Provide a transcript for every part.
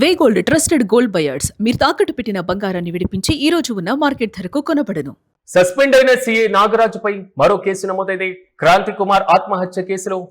వే gold trusted gold buyers మీరు తాకట్టు పెట్టిన బంగారాన్ని విడిపించి ఈ రోజు ఉన్న మార్కెట్ ధరకు కొనబడను. సస్పెండ్ అయిన సీఏ నాగరాజుపై మరో కేసు నమోదైంది. క్రాంతి కుమార్ ఆత్మహత్య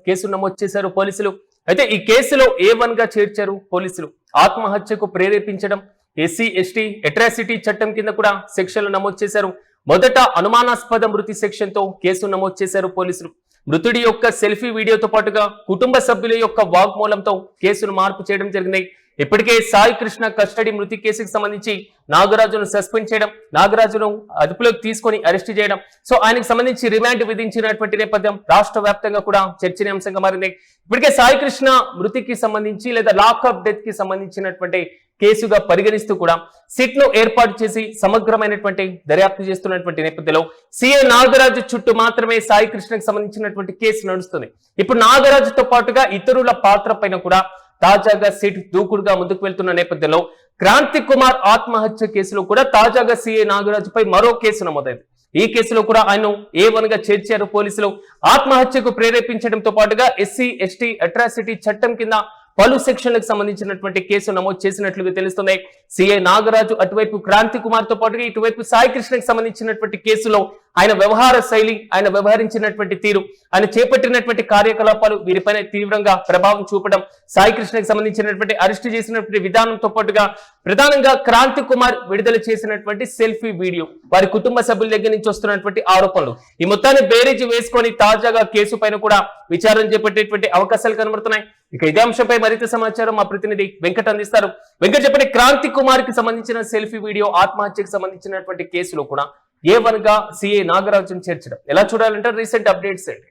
కేసు నమోదు చేశారు పోలీసులు. అయితే ఈ కేసులో A1 గా చేర్చారు పోలీసులు. ఆత్మహత్యకు ప్రేరేపించడం, ఎస్సీ ఎస్టీ అట్రాసిటీ చట్టం కింద కూడా సెక్షన్లు నమోదు చేశారు. మొదట అనుమానాస్పద మృతి సెక్షన్ తో కేసు నమోదు చేశారు పోలీసులు. మృతుడి యొక్క సెల్ఫీ వీడియోతో పాటుగా కుటుంబ సభ్యుల యొక్క వాగ్మూలంతో కేసును మార్పు చేయడం జరిగింది. ఇప్పటికే సాయి కృష్ణ కస్టడీ మృతి కేసుకు సంబంధించి నాగరాజును సస్పెండ్ చేయడం, నాగరాజును అదుపులోకి తీసుకొని అరెస్ట్ చేయడం, సో ఆయనకు సంబంధించి రిమాండ్ విధించినటువంటి నేపథ్యం రాష్ట్ర వ్యాప్తంగా కూడా చర్చనీయాంశంగా మారింది. ఇప్పటికే సాయి కృష్ణ మృతికి సంబంధించి లేదా లాకప్ డెత్ కి సంబంధించినటువంటి కేసుగా పరిగణిస్తూ కూడా సిట్ ను ఏర్పాటు చేసి సమగ్రమైనటువంటి దర్యాప్తు చేస్తున్నటువంటి నేపథ్యంలో సిఐ నాగరాజు చుట్టూ మాత్రమే సాయి కృష్ణకు సంబంధించినటువంటి కేసు నడుస్తుంది. ఇప్పుడు నాగరాజుతో పాటుగా ఇతరుల పాత్ర పైన కూడా తాజాగా సిట్ దూకుడుగా ముందుకు వెళ్తున్న నేపథ్యంలో క్రాంతి కుమార్ ఆత్మహత్య కేసులో కూడా తాజాగా సిఐ నాగరాజుపై మరో కేసు నమోదైంది. ఈ కేసులో కూడా ఆయన A1 గా చేర్చారు పోలీసులు. ఆత్మహత్యకు ప్రేరేపించడంతో పాటుగా ఎస్సీ ఎస్టీ అట్రాసిటీ చట్టం కింద పలు సెక్షన్లకు సంబంధించినటువంటి కేసు నమోదు చేసినట్లుగా తెలుస్తుంది. సిఐ నాగరాజు అటువైపు క్రాంతి కుమార్ తో పాటుగా ఇటువైపు సాయి కృష్ణకు సంబంధించినటువంటి కేసులో ఆయన వ్యవహార శైలి, ఆయన వ్యవహరించినటువంటి తీరు, ఆయన చేపట్టినటువంటి కార్యకలాపాలు వీరిపైన తీవ్రంగా ప్రభావం చూపడం, సాయి కృష్ణకు సంబంధించినటువంటి అరెస్ట్ చేసినటువంటి విధానంతో పాటుగా ప్రధానంగా క్రాంతి కుమార్ విడుదల చేసినటువంటి సెల్ఫీ వీడియో, వారి కుటుంబ సభ్యుల దగ్గర నుంచి వస్తున్నటువంటి ఆరోపణలు, ఈ మొత్తాన్ని బేరీజు వేసుకొని తాజాగా కేసు పైన కూడా విచారణ చేపట్టేటువంటి అవకాశాలు కనబడుతున్నాయి. ఇక ఇదే అంశంపై మరింత సమాచారం మా ప్రతినిధి వెంకట్ అందిస్తారు. వెంకట్ చెప్పండి, క్రాంతి కుమార్ కి సంబంధించిన సెల్ఫీ వీడియో ఆత్మహత్యకు సంబంధించినటువంటి కేసులో కూడా A1 గా సిఐ నాగరాజును చేర్చడం ఎలా చూడాలంటే రీసెంట్ అప్డేట్స్ ఏంటి?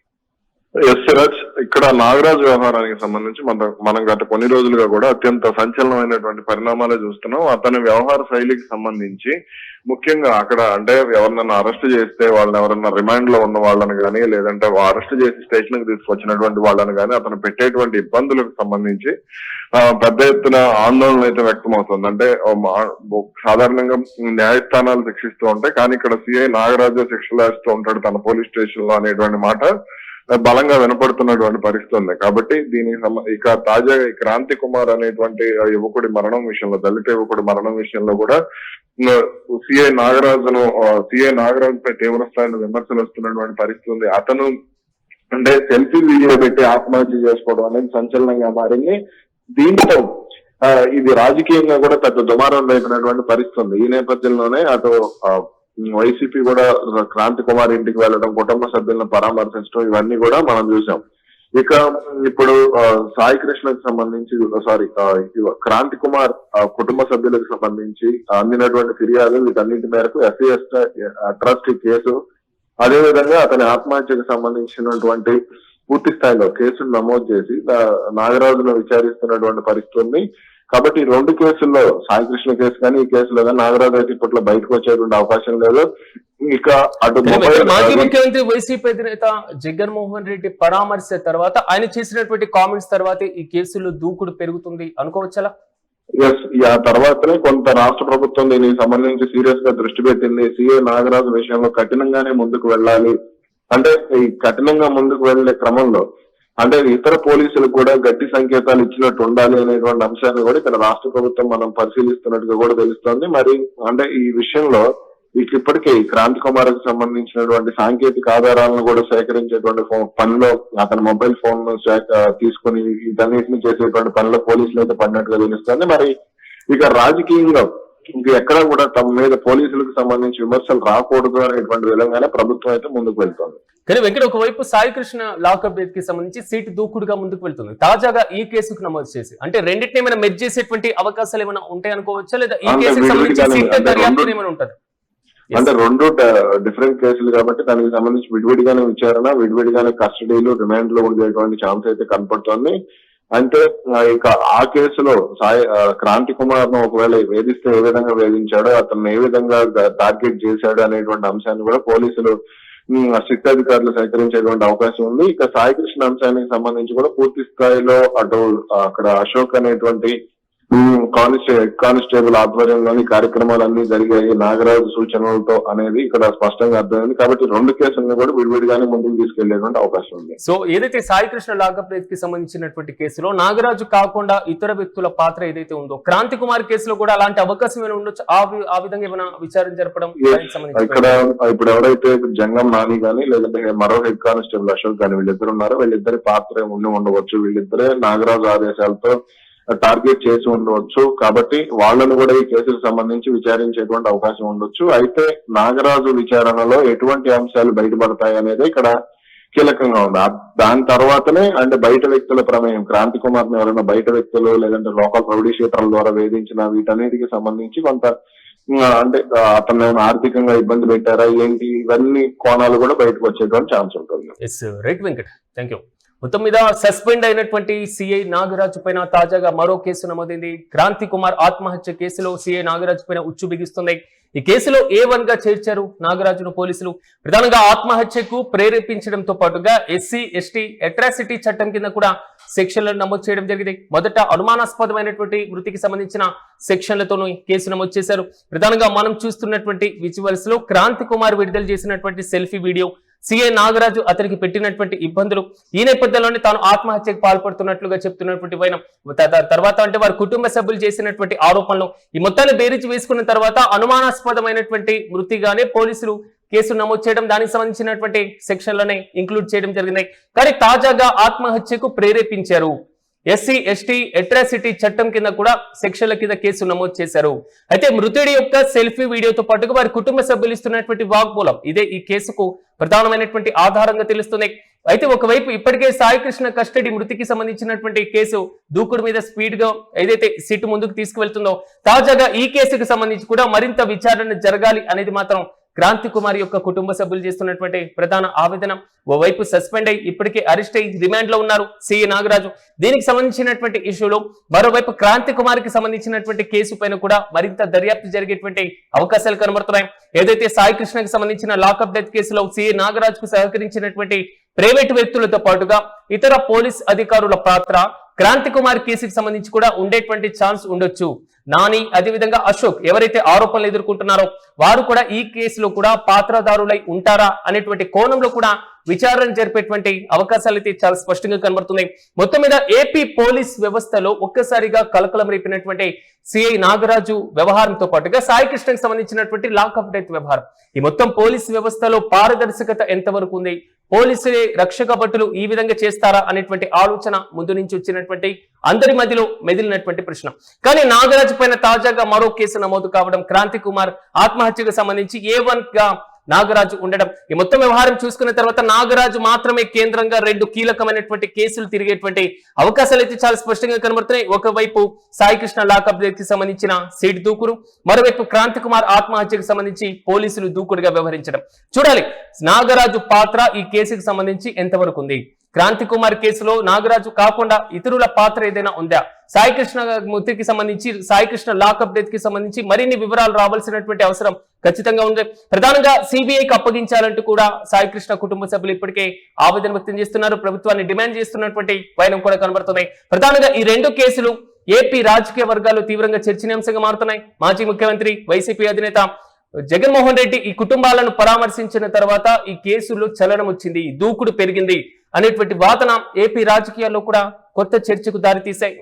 ఎస్ సిరాజ్, ఇక్కడ నాగరాజ్ వ్యవహారానికి సంబంధించి మనం గత కొన్ని రోజులుగా కూడా అత్యంత సంచలనమైనటువంటి పరిణామాలే చూస్తున్నాం. అతని వ్యవహార శైలికి సంబంధించి ముఖ్యంగా అక్కడ అంటే ఎవరినన్నా అరెస్ట్ చేస్తే వాళ్ళని ఎవరన్నా రిమాండ్ లో ఉన్న వాళ్ళని కానీ, లేదంటే అరెస్ట్ చేసి స్టేషన్ కి తీసుకొచ్చినటువంటి వాళ్ళని కానీ అతను పెట్టేటువంటి ఇబ్బందులకు సంబంధించి పెద్ద ఎత్తున ఆందోళన అయితే వ్యక్తమవుతుంది. అంటే సాధారణంగా న్యాయస్థానాలు శిక్షిస్తూ ఉంటాయి, కానీ ఇక్కడ సిఐ నాగరాజు శిక్షలు వేస్తూ ఉంటాడు తన పోలీస్ స్టేషన్ లో అనేటువంటి మాట బలంగా వినపడుతున్నటువంటి పరిస్థితి ఉంది. కాబట్టి ఇక తాజాగా క్రాంతి కుమార్ అనేటువంటి యువకుడి మరణం విషయంలో, దళిత యువకుడి మరణం విషయంలో కూడా సిఐ నాగరాజుపై తీవ్ర స్థాయిలో విమర్శలు వస్తున్నటువంటి పరిస్థితి ఉంది. అతను అంటే సెల్ఫీ వీడియో పెట్టి ఆత్మహత్య చేసుకోవడం అనేది సంచలనంగా మారింది. దీంతో ఇది రాజకీయంగా కూడా పెద్ద దుమారం రేపినటువంటి పరిస్థితి ఉంది. ఈ నేపథ్యంలోనే అటు వైసీపీ కూడా క్రాంతి కుమార్ ఇంటికి వెళ్ళడం, కుటుంబ సభ్యులను పరామర్శించడం ఇవన్నీ కూడా మనం చూసాం. ఇక ఇప్పుడు సాయి కృష్ణకు సంబంధించి క్రాంతి కుమార్ కుటుంబ సభ్యులకు సంబంధించి అందినటువంటి ఫిర్యాదు వీటన్నిటి మేరకు ఎస్సీ ఎస్టీ అట్రాసిటీ కేసు, అదేవిధంగా అతని ఆత్మహత్యకు సంబంధించినటువంటి పూర్తి స్థాయిలో కేసును నమోదు చేసి నాగరాజును విచారిస్తున్నటువంటి పరిస్థితి ఉంది. కాబట్టి ఈ రెండు కేసుల్లో, సాయి కృష్ణ కేసు కానీ ఈ కేసులో కానీ నాగరాజు అయితే ఇప్పట్లో బయటకు వచ్చేటువంటి అవకాశం లేదు. ఇక అటు మాజీ ముఖ్యమంత్రి వైసీపీ అధినేత జగన్మోహన్ రెడ్డి పరామర్శ తర్వాత ఆయన చేసినటువంటి కామెంట్స్ తర్వాత ఈ కేసులో దూకుడు పెరుగుతుంది అనుకోవచ్చా? ఎస్, ఆ తర్వాతనే కొంత రాష్ట్ర ప్రభుత్వం దీనికి సంబంధించి సీరియస్ గా దృష్టి పెట్టింది. సిఐ నాగరాజు విషయంలో కఠినంగానే ముందుకు వెళ్ళాలి, అంటే ఈ కఠినంగా ముందుకు వెళ్లే క్రమంలో అంటే ఇతర పోలీసులకు కూడా గట్టి సంకేతాలు ఇచ్చినట్టు ఉండాలి అనేటువంటి అంశాన్ని కూడా ఇక్కడ రాష్ట్ర ప్రభుత్వం మనం పరిశీలిస్తున్నట్టుగా కూడా తెలుస్తోంది. మరి అంటే ఈ విషయంలో ఇప్పటికే క్రాంతి కుమార్ కి సంబంధించినటువంటి సాంకేతిక ఆధారాలను కూడా సేకరించేటువంటి పనిలో, అతని మొబైల్ ఫోన్ తీసుకుని వీటన్నిటిని చేసేటువంటి పనిలో పోలీసులు అయితే పడినట్టుగా తెలుస్తోంది. మరి ఇక రాజకీయంగా ఎక్కడ కూడా తమ మీద పోలీసులకు సంబంధించి విమర్శలు రాకూడదు అనేటువంటి విధంగానే ప్రభుత్వం అయితే ముందుకు వెళ్తోంది. కానీ వెంకట, ఒకవైపు సాయి కృష్ణ లాకప్ డెత్ కి సంబంధించి సీట్ దూకుడుగా ముందుకు వెళ్తుంది. తాజాగా ఈ కేసుకు నమోదు చేసి అంటే రెండింటిని ఏమైనా మెర్జ్ చేసేటువంటి అవకాశాలు ఏమైనా ఉంటాయి అనుకోవచ్చా, లేదా ఈ కేసుకు సంబంధించి దర్యాప్తు ఏమైనా ఉంటది? అంటే రెండు డిఫరెంట్ కేసులు కాబట్టి దానికి సంబంధించి విడివిడిగానే విచారణ, విడివిడిగానే కస్టడీలు, రిమాండ్ లో ఉండేటువంటి ఛాన్స్ అయితే కనపడుతోంది. అంటే ఇక ఆ కేసులో క్రాంతి కుమార్ ను ఒకవేళ వేధిస్తే ఏ విధంగా వేధించాడో, అతను ఏ విధంగా టార్గెట్ చేశాడు అనేటువంటి అంశాన్ని కూడా పోలీసులు సిట్ అధికారులు సేకరించేటువంటి అవకాశం ఉంది. ఇక సాయి కృష్ణ అంశానికి సంబంధించి కూడా పూర్తి స్థాయిలో అటు అక్కడ అశోక్ అనేటువంటి కానిస్టేబుల్ ఆధ్వర్యంలోని కార్యక్రమాలన్నీ జరిగాయి నాగరాజు సూచనలతో అనేది ఇక్కడ స్పష్టంగా అర్థమైంది. కాబట్టి 2 కేసులను కూడా విడివిడిగానే ముందుకు తీసుకెళ్లేటువంటి అవకాశం ఉంది. సో ఏదైతే సాయికృష్ణ లాకప్ కి సంబంధించినటువంటి కేసులో నాగరాజు కాకుండా ఇతర వ్యక్తుల పాత్ర ఏదైతే ఉందో క్రాంతి కుమార్ కేసులో కూడా అలాంటి అవకాశం ఏమైనా ఉండొచ్చు, ఆ విధంగా ఏమైనా విచారణ జరపడం? ఇక్కడ ఇప్పుడు ఎవరైతే జంగం నాని గానీ లేదంటే మరో హెడ్ కానిస్టేబుల్ అశోక్ గానీ వీళ్ళిద్దరు ఉన్నారో వీళ్ళిద్దరి పాత్ర ఉండవచ్చు. వీళ్ళిద్దరే నాగరాజు ఆదేశాలతో టార్గెట్ చేసి ఉండవచ్చు. కాబట్టి వాళ్ళను కూడా ఈ కేసుకు సంబంధించి విచారించేటువంటి అవకాశం ఉండొచ్చు. అయితే నాగరాజు విచారణలో ఎటువంటి అంశాలు బయటపడతాయి అనేది ఇక్కడ కీలకంగా ఉంది. దాని తర్వాతనే అంటే బయట వ్యక్తుల ప్రమేయం, క్రాంతి కుమార్ ని ఎవరైనా బయట వ్యక్తులు లేదంటే లోకల్ రౌడీ షీటర్ల ద్వారా వేధించిన వీటన్నిటికి సంబంధించి కొంత అంటే అతను ఆర్థికంగా ఇబ్బంది పెట్టారా ఏంటి, ఇవన్నీ కోణాలు కూడా బయటకు వచ్చేటువంటి ఛాన్స్ ఉంటుంది. Right Venkat, thank you. మొత్తం మీద సస్పెండ్ అయినటువంటి సిఐ నాగరాజు పైన తాజాగా మరో కేసు నమోదైంది. క్రాంతి కుమార్ ఆత్మహత్య కేసులో సిఐ నాగరాజు పైన ఉచ్చు బిగిస్తుంది. ఈ కేసులో A1 గా చేర్చారు నాగరాజును పోలీసులు. ప్రధానంగా ఆత్మహత్యకు ప్రేరేపించడంతో పాటుగా SC ST అట్రాసిటీ చట్టం కింద కూడా సెక్షన్లను నమోదు చేయడం జరిగింది. మొదట అనుమానాస్పదమైనటువంటి వృత్తికి సంబంధించిన సెక్షన్లతోనూ కేసు నమోదు చేశారు. ప్రధానంగా మనం చూస్తున్నటువంటి విజువల్స్ లో క్రాంతి కుమార్ విడుదల చేసినటువంటి సెల్ఫీ వీడియో, సిఐ నాగరాజు అతనికి పెట్టినటువంటి ఇబ్బందులు, ఈ నేపథ్యంలోనే తాను ఆత్మహత్యకు పాల్పడుతున్నట్లుగా చెప్తున్నటువంటి వైనం. తర్వాత అంటే వారి కుటుంబ సభ్యులు చేసినటువంటి ఆరోపణలు, ఈ మొత్తాన్ని బేరీజు వేసుకున్న తర్వాత అనుమానాస్పదమైనటువంటి వృత్తిగానే పోలీసులు కేసు నమోదు చేయడం, దానికి సంబంధించినటువంటి సెక్షన్లనే ఇంక్లూడ్ చేయడం జరిగింది. కానీ తాజాగా ఆత్మహత్యకు ప్రేరేపించారు, SC ST అట్రాసిటీ చట్టం కింద కూడా సెక్షన్ల కింద కేసు నమోదు చేశారు. అయితే మృతుడి యొక్క సెల్ఫీ వీడియోతో పాటుగా వారి కుటుంబ సభ్యులు ఇస్తున్నటువంటి వాగ్మూలం ఇదే ఈ కేసుకు ప్రధానమైనటువంటి ఆధారంగా తెలుస్తుంది. అయితే ఒకవైపు ఇప్పటికే సాయికృష్ణ కస్టడీ మృతికి సంబంధించినటువంటి కేసు దూకుడు మీద స్పీడ్ గా ఏదైతే సిట్ ముందుకు తీసుకువెళ్తుందో, తాజాగా ఈ కేసుకు సంబంధించి కూడా మరింత విచారణ జరగాలి అనేది మాత్రం క్రాంతి కుమార్ యొక్క కుటుంబ సభ్యులు చేస్తున్నటువంటి ప్రధాన ఆవేదన. ఓవైపు సస్పెండ్ అయి ఇప్పటికే అరెస్ట్ అయి రిమాండ్ లో ఉన్నారు సిఐ నాగరాజు. దీనికి సంబంధించినటువంటి ఇష్యూలో మరోవైపు క్రాంతి కుమార్ కి సంబంధించినటువంటి కేసు పైన కూడా మరింత దర్యాప్తు జరిగేటువంటి అవకాశాలు కనబడుతున్నాయి. ఏదైతే సాయి కృష్ణకి సంబంధించిన లాకప్ డెత్ కేసులో సిఐ నాగరాజుకు సహకరించినటువంటి ప్రైవేటు వ్యక్తులతో పాటుగా ఇతర పోలీస్ అధికారుల పాత్ర క్రాంతి కుమార్ కేసుకి సంబంధించి కూడా ఉండేటువంటి ఛాన్స్ ఉండొచ్చు. నాని అదేవిధంగా అశోక్ ఎవరైతే ఆరోపణలు ఎదుర్కొంటున్నారో వారు కూడా ఈ కేసులో కూడా పాత్రదారులై ఉంటారా అనేటువంటి కోణంలో కూడా విచారణ జరిపేటువంటి అవకాశాలు అయితే చాలా స్పష్టంగా కనబడుతున్నాయి. మొత్తం మీద ఏపీ పోలీస్ వ్యవస్థలో ఒక్కసారిగా కలకలం రేపినటువంటి సిఐ నాగరాజు వ్యవహారంతో పాటుగా సాయి కృష్ణకి సంబంధించినటువంటి లాకప్ డెత్ వ్యవహారం, ఈ మొత్తం పోలీస్ వ్యవస్థలో పారదర్శకత ఎంతవరకు ఉంది, పోలీసులే రక్షక భటులు ఈ విధంగా చేస్తారా అనేటువంటి ఆలోచన ముందు నుంచి వచ్చినటువంటి అందరి మధ్యలో మెదిలినటువంటి ప్రశ్న. కానీ నాగరాజు పైన తాజాగా మరో కేసు నమోదు కావడం, క్రాంతి కుమార్ ఆత్మహత్యకు సంబంధించి A1 గా నాగరాజు ఉండడం, ఈ మొత్తం వ్యవహారం చూసుకున్న తర్వాత నాగరాజు మాత్రమే కేంద్రంగా 2 కీలకమైనటువంటి కేసులు తిరిగేటువంటి అవకాశాలు అయితే చాలా స్పష్టంగా కనబడుతున్నాయి. ఒకవైపు సాయి కృష్ణ లాకప్ కి సంబంధించిన సీట్ దూకుడు, మరోవైపు క్రాంతి కుమార్ ఆత్మహత్యకు సంబంధించి పోలీసులు దూకుడుగా వ్యవహరించడం. చూడాలి నాగరాజు పాత్ర ఈ కేసుకు సంబంధించి ఎంతవరకు ఉంది. క్రాంతి కుమార్ కేసులో నాగరాజు కాకుండా ఇతరుల పాత్ర ఏదైనా ఉందా, సాయి కృష్ణ మృతికి సంబంధించి సాయి కృష్ణ లాకప్ డెత్ కి సంబంధించి మరిన్ని వివరాలు రావాల్సినటువంటి అవసరం ఖచ్చితంగా ఉంది. ప్రధానంగా సిబిఐకి అప్పగించాలంటూ కూడా సాయి కృష్ణ కుటుంబ సభ్యులు ఇప్పటికే ఆవేదన వ్యక్తం చేస్తున్నారు. ప్రభుత్వాన్ని డిమాండ్ చేస్తున్నటువంటి వైనం కూడా కనబడుతున్నాయి. ప్రధానంగా ఈ 2 కేసులు ఏపీ రాజకీయ వర్గాలు తీవ్రంగా చర్చనీయాంశంగా మారుతున్నాయి. మాజీ ముఖ్యమంత్రి వైసీపీ అధినేత జగన్మోహన్ రెడ్డి ఈ కుటుంబాలను పరామర్శించిన తర్వాత ఈ కేసులో చలనం వచ్చింది, దూకుడు పెరిగింది అనేటువంటి వాదన ఏపీ రాజకీయాల్లో కూడా కొత్త చర్చకు దారితీశాయి.